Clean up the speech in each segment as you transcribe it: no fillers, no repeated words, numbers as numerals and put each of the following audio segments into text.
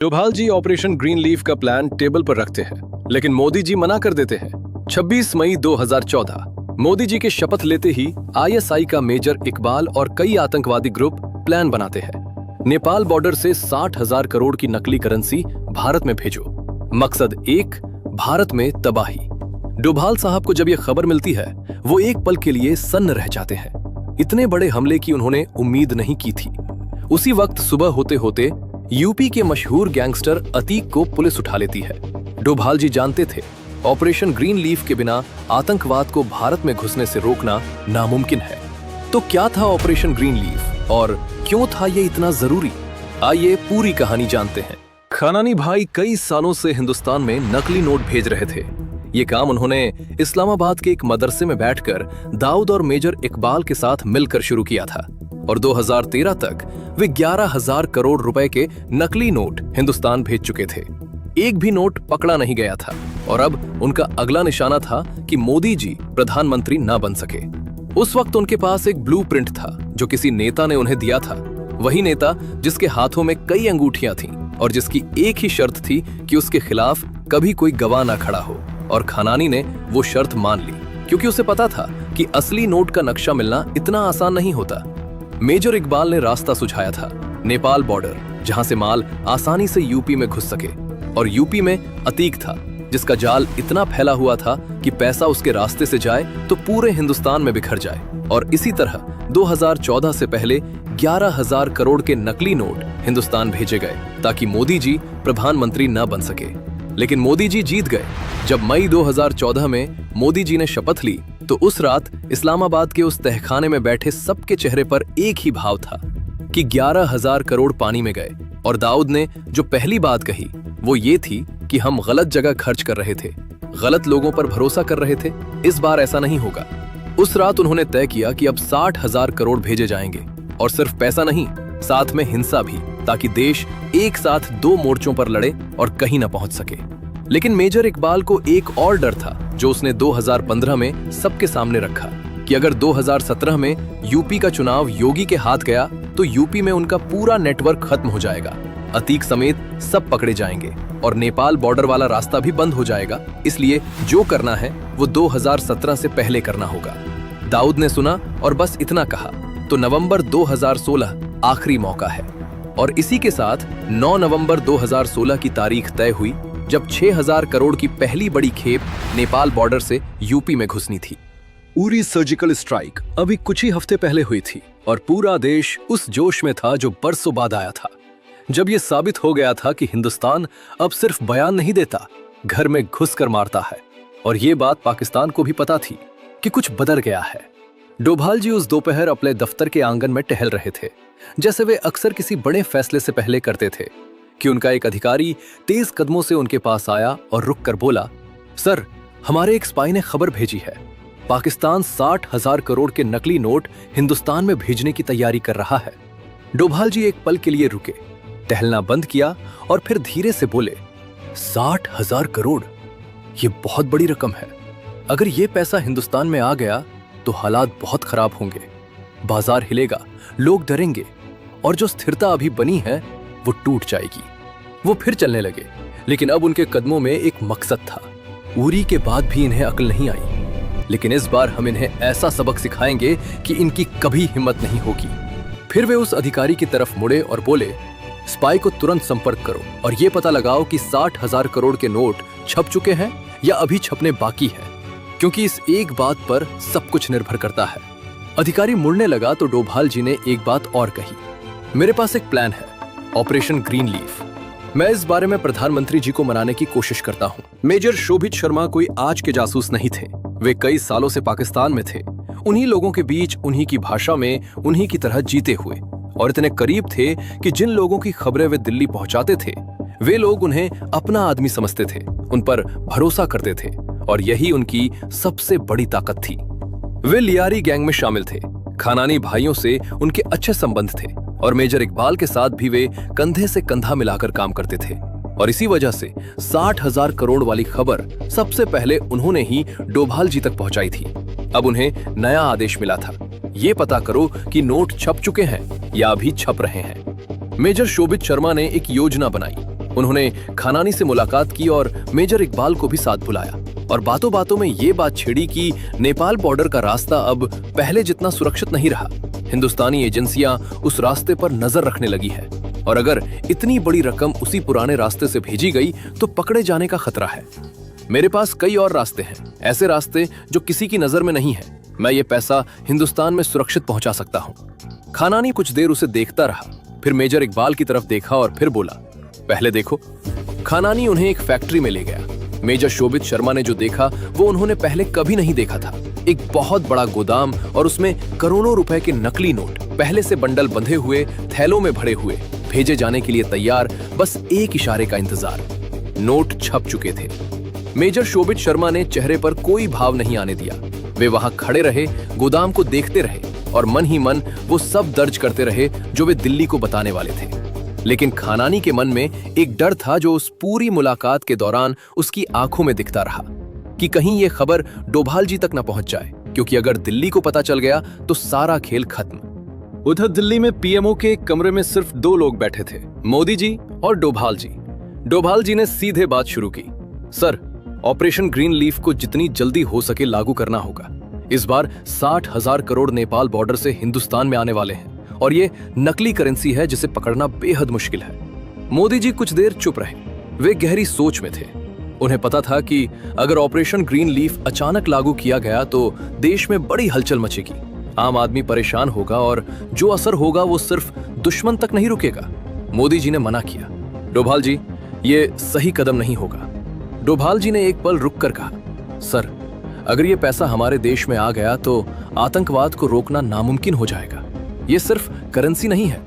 डोभाल जी operation green leaf का plan table पर रखते हैं, लेकिन मोदी जी मना कर देते हैं। 26 मई 2014 मोदी जी के शपथ लेते ही आईएसआई का मेजर इकबाल और कई आतंकवादी ग्रुप प्लान बनाते हैं। नेपाल बॉर्डर से 60,000 करोड़ की नकली करेंसी भारत में भेजो। मकसद एक, भारत में तबाही। डोभाल साहब को जब यह खबर मिलती है, वो एक पल के लिए सन्न रह जाते हैं। इतने बड़े हमले की उन्होंने उम्मीद नहीं की थी। उसी वक्त सुबह होते होते यूपी के मशहूर गैंगस्टर अतीक को पुलिस उठा लेती है। डोभाल जी जानते थे, ऑपरेशन ग्रीन लीफ के बिना आतंकवाद को भारत में घुसने से रोकना नामुमकिन है। तो क्या था ऑपरेशन ग्रीन लीफ और क्यों था ये इतना जरूरी? आइए पूरी कहानी जानते हैं। खनानी भाई कई सालों से हिंदुस्तान में नकली नोट भेज रहे थे। ये काम उन्होंने इस्लामाबाद के एक मदरसे में बैठकर दाऊद और मेजर इकबाल के साथ मिलकर शुरू किया था और 2013 तक वे 11,000 करोड़ रुपए के नकली नोट हिंदुस्तान भेज चुके थे। एक भी नोट पकड़ा नहीं गया था और अब उनका अगला निशाना था कि मोदी जी प्रधानमंत्री ना बन सके। उस वक्त उनके पास एक ब्लूप्रिंट था जो किसी नेता ने उन्हें दिया था। वही नेता जिसके हाथों में कई अंगूठियां थीं और जिसकी एक ही शर्त थी कि उसके खिलाफ कभी कोई गवाह ना खड़ा हो। और खनानी ने वो शर्त मान ली, क्योंकि उसे पता था कि असली नोट का नक्शा मिलना इतना आसान नहीं होता। मेजर इकबाल ने रास्ता सुझाया था, नेपाल बॉर्डर, जहां से माल आसानी से यूपी में घुस सके। और यूपी में अतीक था, जिसका जाल इतना फैला हुआ था कि पैसा उसके रास्ते से जाए तो पूरे हिंदुस्तान में बिखर जाए। और इसी तरह 2014 से पहले 11,000 करोड़ के नकली नोट हिंदुस्तान भेजे गए ताकि मोदी जी प्रधानमंत्री न बन सके। लेकिन मोदी जी जीत गए। जब मई 2014 में मोदी जी ने शपथ ली तो उस रात इस्लामाबाद के उस तहखाने में बैठे सबके चेहरे पर एक ही भाव था कि 11,000 करोड़ पानी में गए। और दाऊद ने जो पहली बात कही वो ये थी कि हम गलत जगह खर्च कर रहे थे, गलत लोगों पर भरोसा कर रहे थे। इस बार ऐसा नहीं होगा। उस रात उन्होंने तय किया कि अब 60,000 करोड़ भेजे जाएंगे, और सिर्फ पैसा नहीं, साथ में हिंसा भी, ताकि देश एक साथ दो मोर्चों पर लड़े और कहीं न पहुंच सके। लेकिन मेजर इकबाल को एक और डर था जो उसने 2015 में सबके सामने रखा कि अगर 2017 में यूपी का चुनाव योगी के हाथ गया तो यूपी में उनका पूरा नेटवर्क खत्म हो जाएगा, अतीक समेत सब पकड़े जाएंगे और नेपाल बॉर्डर वाला रास्ता भी बंद हो जाएगा। इसलिए जो करना है वो 2017 से पहले करना होगा। दाऊद ने सुना और बस इतना कहा तो नवंबर 2016 आखिरी मौका है। और इसी के साथ 9 नवंबर 2016 की तारीख तय हुई जब 6,000 करोड़ की पहली बड़ी खेप नेपाल बॉर्डर से यूपी में घुसनी थी। उरी सर्जिकल स्ट्राइक अभी कुछ ही हफ्ते पहले हुई थी और पूरा देश उस जोश में था जो बरसों बाद आया था, जब यह साबित हो गया था कि हिंदुस्तान अब सिर्फ बयान नहीं देता, घर में घुसकर मारता है। और ये बात पाकिस्तान को भी पता थी कि कुछ बदल गया है। डोभाल जी उस दोपहर अपने दफ्तर के आंगन में टहल रहे थे, जैसे वे अक्सर किसी बड़े फैसले से पहले करते थे, कि उनका एक अधिकारी तेज कदमों से उनके पास आया और रुक कर बोला, सर, हमारे एक स्पाई ने खबर भेजी है, पाकिस्तान 60,000 करोड़ के नकली नोट हिंदुस्तान में भेजने की तैयारी कर रहा है। डोभाल जी एक पल के लिए रुके, टहलना बंद किया और फिर धीरे से बोले, 60,000 करोड़, ये बहुत बड़ी रकम है। अगर ये पैसा हिंदुस्तान में आ गया तो हालात बहुत खराब होंगे, बाजार हिलेगा, लोग डरेंगे और जो स्थिरता अभी बनी है वो टूट जाएगी। वो फिर चलने लगे, लेकिन अब उनके कदमों में एक मकसद था। उरी के बाद भी इन्हें अक्ल नहीं आई, लेकिन इस बार हम इन्हें ऐसा सबक सिखाएंगे कि इनकी कभी हिम्मत नहीं होगी। फिर वे उस अधिकारी की तरफ मुड़े और बोले, स्पाई को तुरंत संपर्क करो और ये पता लगाओ कि 60,000 करोड़ के नोट छप चुके हैं या अभी छपने बाकी है, क्योंकि इस एक बात पर सब कुछ निर्भर करता है। अधिकारी मुड़ने लगा तो डोभाल जी ने एक बात और कही, मेरे पास एक प्लान है, ऑपरेशन ग्रीन लीफ। मैं इस बारे में प्रधानमंत्री जी को मनाने की कोशिश करता हूँ। मेजर शोभित शर्मा कोई आज के जासूस नहीं थे, वे कई सालों से पाकिस्तान में थे, उन्हीं लोगों के बीच, उन्हीं की भाषा में, उन्हीं की तरह जीते हुए, और इतने करीब थे कि जिन लोगों की खबरें वे दिल्ली पहुंचाते थे वे लोग उन्हें अपना आदमी समझते थे, उन पर भरोसा करते थे, और यही उनकी सबसे बड़ी ताकत थी। वे लियारी गैंग में शामिल थे, खनानी भाइयों से उनके अच्छे संबंध थे और मेजर इकबाल के साथ भी वे कंधे से कंधा मिलाकर काम करते थे। और इसी वजह से 60,000 करोड़ वाली खबर सबसे पहले उन्होंने ही डोभाल जी तक पहुंचाई थी। अब उन्हें नया आदेश मिला था, ये पता करो कि नोट छप चुके हैं या अभी छप रहे हैं। मेजर शोभित शर्मा ने एक योजना बनाई उन्होंने खानानी से मुलाकात की और मेजर इकबाल को भी साथ बुलाया और बातों बातों में ये बात छिड़ी कि नेपाल बॉर्डर का रास्ता अब पहले जितना सुरक्षित नहीं रहा। हिंदुस्तानी एजेंसियां उस रास्ते पर नजर रखने लगी है और अगर इतनी बड़ी रकम उसी पुराने रास्ते से भेजी गई तो पकड़े जाने का खतरा है। मेरे पास कई और रास्ते हैं, ऐसे रास्ते जो किसी की नजर में नहीं है। मैं ये पैसा हिंदुस्तान में सुरक्षित पहुंचा सकता हूँ। खानानी कुछ देर उसे देखता रहा, फिर मेजर इकबाल की तरफ देखा और फिर बोला, पहले देखो। खानानी उन्हें एक फैक्ट्री में ले गया। मेजर शोभित शर्मा ने जो देखा वो उन्होंने पहले कभी नहीं देखा था। एक बहुत बड़ा गोदाम और उसमें करोड़ों रुपए के नकली नोट पहले से बंडल बंधे हुए, थैलों में भरे हुए, भेजे जाने के लिए तैयार, बस एक इशारे का इंतजार। नोट छप चुके थे। मेजर शोभित शर्मा ने चेहरे पर कोई भाव नहीं आने दिया। वे वहां खड़े रहे, गोदाम को देखते रहे और मन ही मन वो सब दर्ज करते रहे जो वे दिल्ली को बताने वाले थे। लेकिन खानानी के मन में एक डर था जो उस पूरी मुलाकात के दौरान उसकी आंखों में दिखता रहा कि कहीं ये खबर डोभाल जी तक न पहुंच जाए, क्योंकि अगर दिल्ली को पता चल गया तो सारा खेल खत्म। उधर दिल्ली में पीएमओ के एक कमरे में सिर्फ 2 लोग बैठे थे, मोदी जी और डोभाल जी। डोभाल जी ने सीधे बात शुरू की, सर, ऑपरेशन ग्रीन लीफ को जितनी जल्दी हो सके लागू करना होगा। इस बार 60,000 करोड़ नेपाल बॉर्डर से हिंदुस्तान में आने वाले हैं और ये नकली करेंसी है जिसे पकड़ना बेहद मुश्किल है। मोदी जी कुछ देर चुप रहे। वे गहरी सोच में थे। उन्हें पता था कि अगर ऑपरेशन ग्रीन लीफ अचानक लागू किया गया तो देश में बड़ी हलचल मचेगी, आम आदमी परेशान होगा और जो असर होगा वो सिर्फ दुश्मन तक नहीं रुकेगा। मोदी जी ने मना किया, डोभाल जी, ये सही कदम नहीं होगा। डोभाल जी ने एक पल रुककर कहा, सर, अगर ये पैसा हमारे देश में आ गया तो आतंकवाद को रोकना नामुमकिन हो जाएगा। ये सिर्फ करेंसी नहीं है,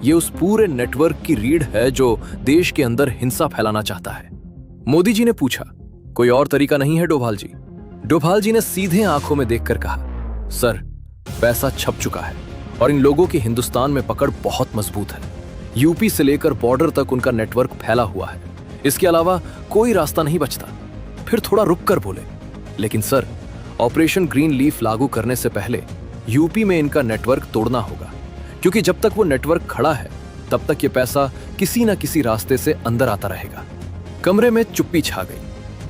ये उस पूरे नेटवर्क की रीढ़ है जो देश के अंदर हिंसा फैलाना चाहता है। मोदी जी ने पूछा, कोई और तरीका नहीं है डोभाल जी? डोभाल जी ने सीधे आंखों में देखकर कहा, सर, पैसा छप चुका है और इन लोगों की हिंदुस्तान में पकड़ बहुत मजबूत है। यूपी से लेकर बॉर्डर तक उनका नेटवर्क फैला हुआ है। इसके अलावा कोई रास्ता नहीं बचता। फिर थोड़ा रुक कर बोले, लेकिन सर, ऑपरेशन ग्रीन लीफ लागू करने से पहले यूपी में इनका नेटवर्क तोड़ना होगा, क्योंकि जब तक वो नेटवर्क खड़ा है तब तक ये पैसा किसी न किसी रास्ते से अंदर आता रहेगा। कमरे में चुप्पी छा गई।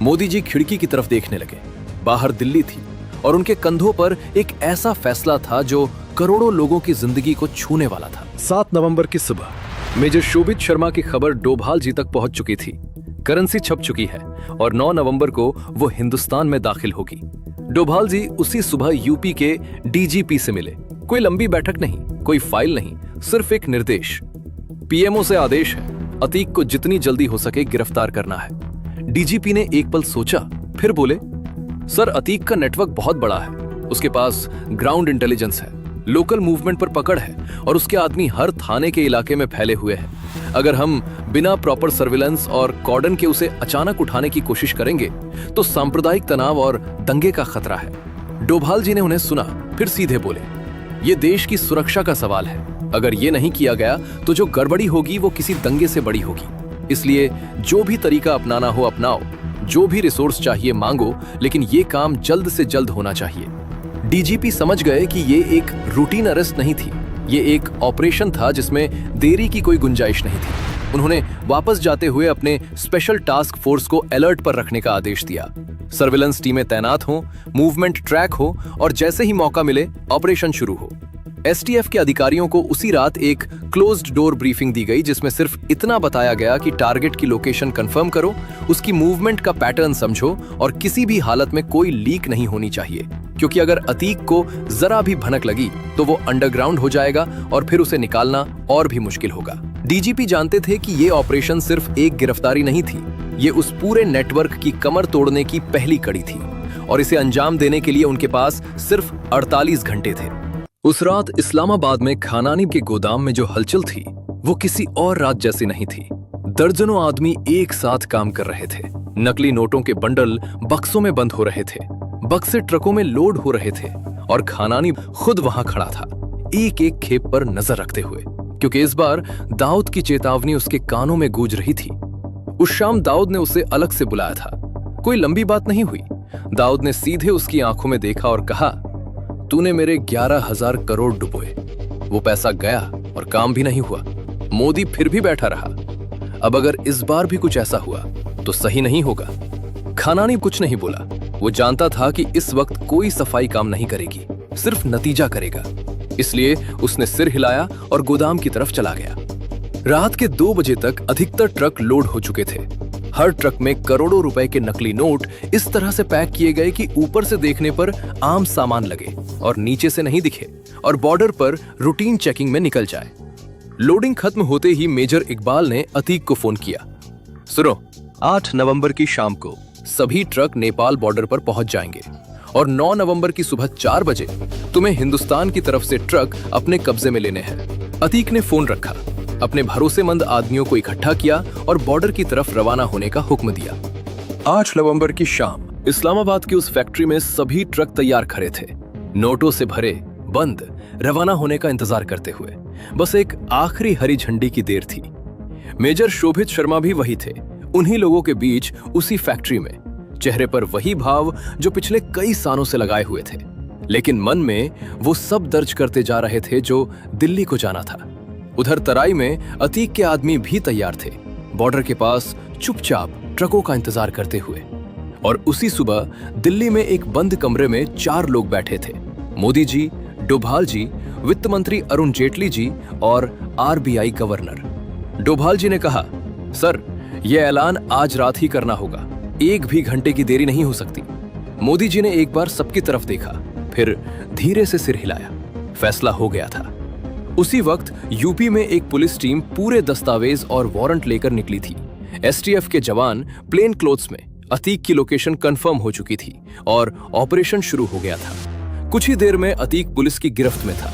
मोदी जी खिड़की की तरफ देखने लगे। बाहर दिल्ली थी और उनके कंधों पर एक ऐसा फैसला था जो करोड़ों लोगों की जिंदगी को छूने वाला था। 7 नवंबर की सुबह मेजर शोभित शर्मा की खबर डोभाल जी तक पहुंच चुकी थी। करेंसी छप चुकी है और 9 नवंबर को वो हिंदुस्तान में दाखिल होगी। डोभाल जी उसी सुबह यूपी के डीजीपी से मिले। कोई लंबी बैठक नहीं, कोई फाइल नहीं, सिर्फ एक निर्देश। पीएमओ से आदेश है, अतीक को जितनी जल्दी हो सके गिरफ्तार करना है। डीजीपी ने एक पल सोचा, फिर बोले, सर, अतीक का नेटवर्क बहुत बड़ा है। उसके पास ग्राउंड इंटेलिजेंस है, लोकल मूवमेंट पर पकड़ है और उसके आदमी हर थाने के इलाके में फैले हुए हैं। अगर हम बिना प्रॉपर सर्विलेंस और कॉर्डन के उसे अचानक उठाने की कोशिश करेंगे तो सांप्रदायिक तनाव और दंगे का खतरा है। डोभाल जी ने उन्हें सुना, फिर सीधे बोले, ये देश की सुरक्षा का सवाल है। अगर ये नहीं किया गया तो जो गड़बड़ी होगी वो किसी दंगे से बड़ी होगी। इसलिए जो भी तरीका अपनाना हो अपनाओ, जो भी रिसोर्स चाहिए मांगो, लेकिन ये काम जल्द से जल्द होना चाहिए। डीजीपी समझ गए कि ये एक रूटीन अरेस्ट नहीं थी, ये एक ऑपरेशन था जिसमें देरी की कोई गुंजाइश नहीं थी। उन्होंने वापस जाते हुए अपने स्पेशल टास्क फोर्स को अलर्ट पर रखने का आदेश दिया। सर्विलेंस टीमें तैनात हों, मूवमेंट ट्रैक हो और जैसे ही मौका मिले ऑपरेशन शुरू हो। एसटीएफ के अधिकारियों को उसी रात एक क्लोज्ड डोर ब्रीफिंग दी गई जिसमें सिर्फ इतना बताया गया कि टारगेट की लोकेशन कंफर्म करो, उसकी मूवमेंट का पैटर्न समझो और किसी भी हालत में कोई लीक नहीं होनी चाहिए, क्योंकि अगर अतीक को जरा भी भनक लगी तो वो अंडरग्राउंड हो जाएगा और फिर उसे निकालना और भी मुश्किल होगा। डीजीपी जानते थे कि ये ऑपरेशन सिर्फ एक गिरफ्तारी नहीं थी, ये उस पूरे नेटवर्क की कमर तोड़ने की पहली कड़ी थी और इसे अंजाम देने के लिए उनके पास सिर्फ 48 घंटे थे। उस रात इस्लामाबाद में खानानी के गोदाम में जो हलचल थी वो किसी और रात जैसी नहीं थी। दर्जनों आदमी एक साथ काम कर रहे थे। नकली नोटों के बंडल बक्सों में बंद हो रहे थे, बक्से ट्रकों में लोड हो रहे थे और खानानी खुद वहां खड़ा था, एक एक खेप पर नजर रखते हुए, क्योंकि इस बार दाऊद की चेतावनी उसके कानों में गूंज रही थी। उस शाम दाऊद ने उसे अलग से बुलाया था। कोई लंबी बात नहीं हुई। दाऊद ने सीधे उसकी आंखों में देखा और कहा, तूने मेरे 11,000 करोड़ डुबोए, वो पैसा गया और काम भी नहीं हुआ। मोदी फिर भी बैठा रहा। अब अगर इस बार भी कुछ ऐसा हुआ तो सही नहीं होगा। खानानी कुछ नहीं बोला। वो जानता था कि इस वक्त कोई सफाई काम नहीं करेगी, सिर्फ नतीजा करेगा। इसलिए उसने सिर हिलाया और गोदाम की तरफ चला गया। रात के 2 बजे तक अधिकतर ट्रक लोड हो चुके थे। हर ट्रक में करोड़ों रुपए के नकली नोट इस तरह से पैक किए गए कि ऊपर से देखने पर आम सामान लगे और नीचे से नहीं दिखे और बॉर्डर पर रूटीन चेकिंग में निकल जाए। लोडिंग खत्म होते ही मेजर इकबाल ने अतीक को फोन किया। सुनो, 8 नवंबर की शाम को सभी ट्रक नेपाल बॉर्डर पर पहुंच जाएंगे और 9 नवंबर की सुबह 4 बजे तुम्हें हिंदुस्तान की तरफ से ट्रक अपने कब्जे में लेने हैं। अतीक ने फोन रखा, अपने भरोसेमंद आदमियों को इकट्ठा किया और बॉर्डर की तरफ रवाना होने का हुक्म दिया। 8 नवंबर की शाम इस्लामाबाद की उस फैक्ट्री में सभी ट्रक तैयार खड़े थे, नोटों से भरे, बंद, रवाना होने का इंतजार करते हुए। बस एक आखिरी हरी झंडी की देर थी। मेजर शोभित शर्मा भी वही थे, उन्हीं लोगों के बीच, उसी फैक्ट्री में। चेहरे पर वही भाव जो पिछले कई सालों से लगाए हुए थे, लेकिन मन में वो सब दर्ज करते जा रहे थे जो दिल्ली को जाना था। उधर तराई में अतीक के आदमी भी तैयार थे, बॉर्डर के पास चुपचाप ट्रकों का इंतजार करते हुए। और उसी सुबह दिल्ली में एक बंद कमरे में 4 लोग बैठे थे, मोदी जी, डोभाल जी, वित्त मंत्री अरुण जेटली जी और आरबीआई गवर्नर। डोभाल जी ने कहा, सर, यह ऐलान आज रात ही करना होगा, 1 भी घंटे की देरी नहीं हो सकती। मोदी जी ने एक बार सबकी तरफ देखा, फिर धीरे से सिर हिलाया। फैसला हो गया था। उसी वक्त यूपी में एक पुलिस टीम पूरे दस्तावेज और वारंट लेकर निकली थी। एसटीएफ के जवान प्लेन क्लोथ्स में, अतीक की लोकेशन कंफर्म हो चुकी थी और ऑपरेशन शुरू हो गया था। कुछ ही देर में अतीक पुलिस की गिरफ्त में था।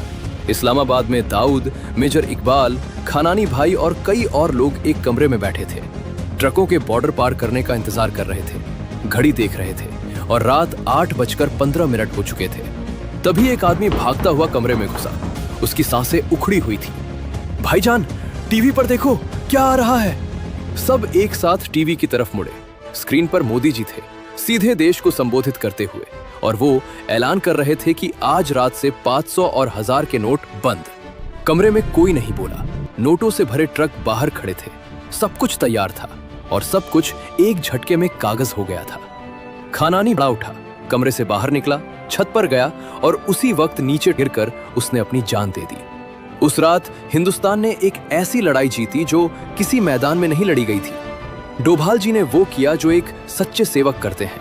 इस्लामाबाद में दाऊद, मेजर इकबाल, खानानी भाई और कई और लोग एक कमरे में बैठे थे। ट्रकों के बॉर्डर पार करने का इंतजार कर रहे थे, घड़ी देख रहे थे और रात 8:15 हो चुके थे। तभी एक आदमी भागता हुआ कमरे में घुसा। उसकी सांसें उखड़ी हुई थी। भाईजान, टीवी पर देखो, क्या आ रहा है। सब एक साथ टीवी की तरफ मुड़े। स्क्रीन पर मोदी जी थे, सीधे देश को संबोधित करते हुए, और वो ऐलान कर रहे थे कि आज रात से 500 और 1000 के नोट बंद। कमरे में कोई नहीं बोला। नोटों से भरे ट्रक बाहर खड़े थे। सब कुछ तैयार था और सब कुछ एक झटके में कागज हो गया था। खानानी बड़ा उठा, कमरे से बाहर निकला, छत पर गया और उसी वक्त नीचे गिरकर उसने अपनी जान दे दी। उस रात हिंदुस्तान ने एक ऐसी लड़ाई जीती जो किसी मैदान में नहीं लड़ी गई थी। डोभाल जी ने वो किया जो एक सच्चे सेवक करते हैं।